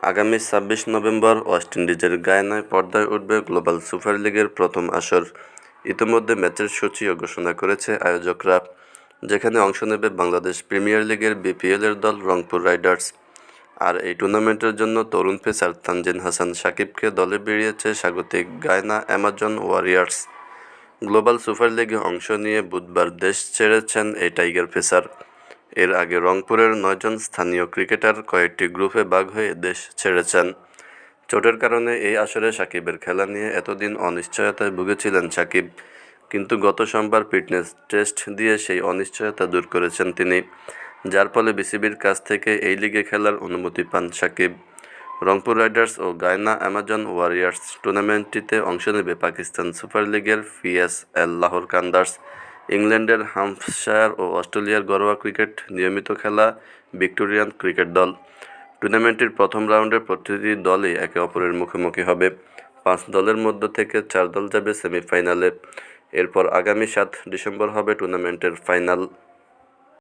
আগামী ২৬ November West ইন্ডিজের গায়ানায় পর্দায় উঠবে গ্লোবাল সুপার লিগের প্রথম আসর। ইতিমধ্যে ম্যাচের সূচিও ঘোষণা করেছে আয়োজকরা, যেখানে অংশ নেবে বাংলাদেশ প্রিমিয়ার লিগের বিপিএলের দল রংপুর রাইডার্স। আর এই টুর্নামেন্টের জন্য তরুণ পেসার তানজিন হাসান সাকিবকে দলে বেরিয়েছে স্বাগতিক Guyana Amazon Warriors. Global super লিগে অংশ নিয়ে বুধবার দেশ ছেড়েছেন এই টাইগার পেসার। এর আগে রংপুরের ৯ জন স্থানীয় ক্রিকেটার কয়েকটি গ্রুপে ভাগ হয়ে দেশ ছেড়েছেন। চোটের কারণে এই আসরে সাকিবের খেলা নিয়ে এতদিন অনিশ্চয়তায় ভুগেছিলেন সাকিব, কিন্তু গত সোমবার ফিটনেস টেস্ট দিয়ে সেই অনিশ্চয়তা দূর করেছেন তিনি, যার ফলে বিসিবির কাছ থেকে এই লিগে খেলার অনুমতি পান সাকিব। রংপুর রাইডার্স ও গায়ানা অ্যামাজন ওয়ারিয়র্স টুর্নামেন্টটিতে অংশ নেবে পাকিস্তান সুপার লিগের পিএসএল লাহোর কান্দার্স, ইংল্যান্ডের হ্যাম্পশায়ার ও অস্ট্রেলিয়ার ঘরোয়া ক্রিকেট নিয়মিত খেলা ভিক্টোরিয়ান ক্রিকেট দল। টুর্নামেন্টটির প্রথম রাউন্ডের প্রতিটি দলই একে অপরের মুখোমুখি হবে। ৫ দলের মধ্য থেকে 4 দল যাবে সেমিফাইনালে। এরপর আগামী ৭ ডিসেম্বর হবে টুর্নামেন্টের ফাইনাল।